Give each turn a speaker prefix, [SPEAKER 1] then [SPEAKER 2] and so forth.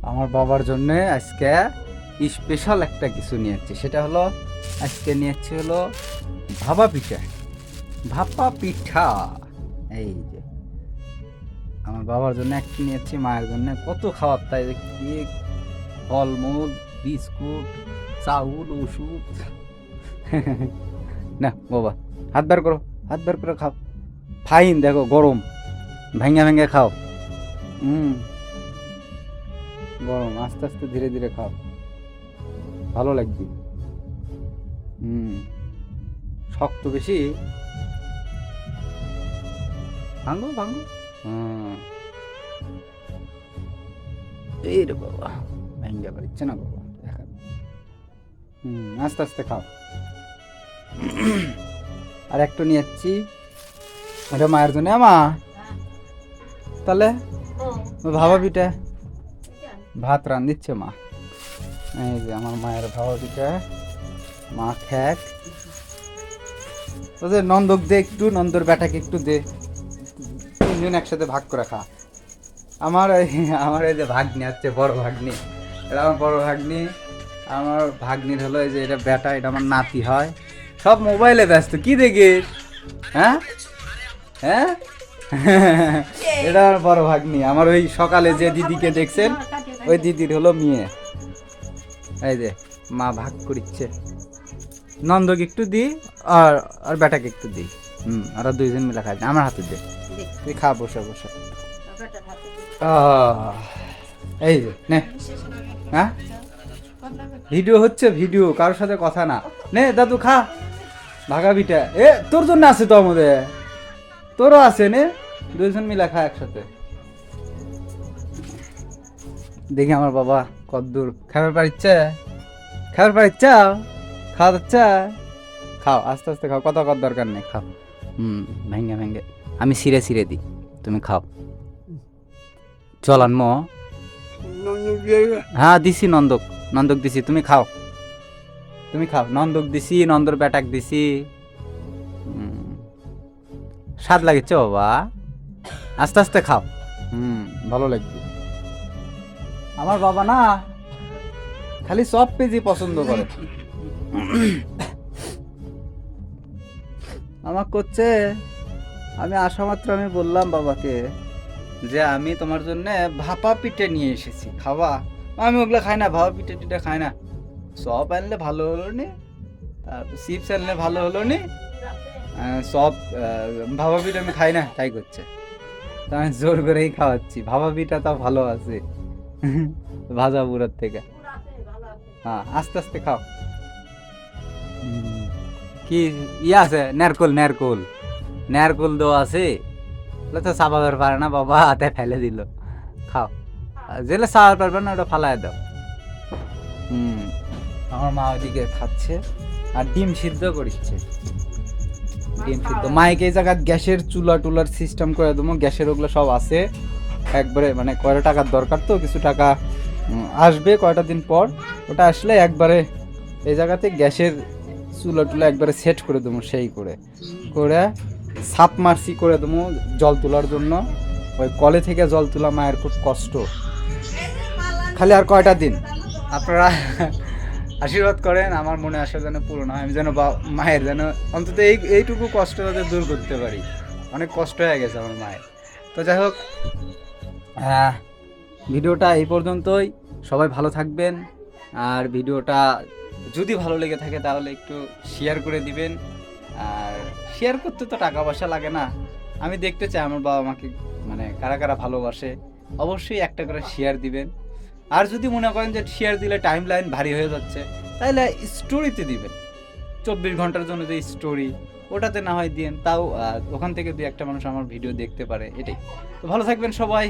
[SPEAKER 1] আমার বাবার জন্য আজকে স্পেশাল একটা কিছু নিয়েছি, সেটা হলো আজকে নিয়েছি হলো ভাপা পিঠা। ভাপা পিঠা এই যে আমার বাবার জন্য একটা নিয়েছি, মায়ের জন্য কত খাওয়ার, তাই কেক, ফলমূল, বিস্কুট, চাউল, ওষুধ। না বাবা, হাত বের করো, হাত বের করে খাও। ফাইন, দেখো গরম, ভেঙে ভেঙে খাও। গরম, আস্তে আস্তে ধীরে ধীরে খাও, ভালো লাগবে। শক্ত বেশি, ভাঙো ভাঙো। এই রে বাবা, ভেঙে পারছে না বাবা, দেখা। আস্তে আস্তে খাও। আর একটু নিয়ে যাচ্ছি, এটা মায়ের জন্য। মা তাহলে ভাবা পিঠা ভাত রান দিচ্ছে মা। এই যে আমার মায়ের ভাবা পিঠা, মা খ্যাক। তোদের নন্দক দে একটু, নন্দর বেটাকে একটু দে, তিনজন একসাথে ভাগ করে খা। আমার এই যে ভাগ্নি আছে, বড় ভাগ্নি, এটা আমার বড় ভাগ্নি। আমার ভাগ্নির হলো এই যে এটা বেটা, এটা আমার নাতি হয়। সব মোবাইলে ব্যস্ত, কি দেখিস? হ্যাঁ হ্যাঁ, এটা আমার বড় ভাগ্নি। আমার ওই সকালে যে দিদিকে দেখছেন, ওই দিদির হলো মেয়ে। এই যে মা ভাগ করিচ্ছে, নন্দকে একটু দিই আর আর বেটাকে একটু দিই। আর দুইজন মিলে খাই, আমার হাতে দে, তুই খা বসে বসে। এই যে নে, হ্যাঁ ভিডিও হচ্ছে, ভিডিও, কারোর সাথে কথা না। নে দাদু খা ভাগা পিঠা। এ তোর জন্য আছে তো, আমাদের তোরও আছে, নে দুইজন মিলে খা একসাথে। দেখি আমার বাবা কদ্দূর খাবার পারিচ্ছে, খাবার পারিচ্ছা, খাওয়া যাচ্ছে, খাও আস্তে আস্তে খাও, কথা কর দরকার নেই, খাও। ভেঙ্গে ভেঙ্গে আমি সিরে সিরে দিই, তুমি খাও। চল আনমো, হ্যাঁ দিছি, নন্দক নন্দক দিছি, তুমি খাও, তুমি খাও। নন্দক দিছি, নন্দর বেটাক দিছি। স্বাদ লাগছে বাবা, আস্তে আস্তে খাও, ভালো লাগবে। আমার বাবা না খালি সব পেজি পছন্দ করে। আমার করছে, আমি আসা মাত্র আমি বললাম বাবাকে যে আমি তোমার জন্য ভাপা পিঠে নিয়ে এসেছি, খাবা? আমি ওগুলো খাই না, ভাপা পিঠে টিঠে খাই না। সব আনলে ভালো হলো নি, তারপর চিপস আনলে ভালো হলো নি, সব ভাপা পিঠে আমি খাই না, তাই করছে। তা আমি জোর করেই খাওয়াচ্ছি, ভাপা পিঠা তাও ভালো আছে ভাজা বুড়ার থেকে। হ্যাঁ আস্তে আস্তে খাও। কি ইয়ে আছে, নারকোল, নারকোল, নারকোল দেওয়া আছে, তো চাপাবার পারে না বাবা, হাতে ফেলে দিল। খাও, যেটা চাপার পারবে না ওটা ফালাই দাও। আমার মা ওইদিকে খাচ্ছে, আর ডিম সিদ্ধ করিচ্ছে, ডিম সিদ্ধ। মাইকে এই জায়গায় গ্যাসের চুলা টুলার সিস্টেম করে দেবো, গ্যাসের ওগুলো সব আছে একবারে, মানে কয়টা টাকার দরকার তো, কিছু টাকা আসবে কয়টা দিন পর, ওটা আসলে একবারে এই জায়গাতে গ্যাসের চুলা টুলা একবারে সেট করে দেবো, সেই করে করে সাপ মারসি করে দেবো জল তোলার জন্য। ওই কলে থেকে জল তোলা মায়ের খুব কষ্ট, খালি আর কয়টা দিন আপনারা আশীর্বাদ করেন, আমার মনে আসা যেন পূরণ হয়, আমি যেন মায়ের যেন অন্তত এইটুকু কষ্ট যাতে দূর করতে পারি। অনেক কষ্ট হয়ে গেছে আমার মায়ের। তো যাই হোক, ভিডিওটা এই পর্যন্তই। সবাই ভালো থাকবেন, আর ভিডিওটা যদি ভালো লেগে থাকে তাহলে একটু শেয়ার করে দিবেন। আর শেয়ার করতে তো টাকা পয়সা লাগে না, আমি দেখতে চাই আমার বাবা মাকে মানে কারা কারা ভালোবাসে। অবশ্যই একটা করে শেয়ার দিবেন। আর যদি মনে করেন যে শেয়ার দিলে টাইম লাইন ভারী হয়ে যাচ্ছে, তাহলে স্টোরিতে দিবেন, 24 ঘন্টার জন্য যে স্টোরি, ওটাতে না হয় দিন, তাও ওখান থেকে 2-1 মানুষ আমার ভিডিও দেখতে পারে, এটাই। তো ভালো থাকবেন সবাই।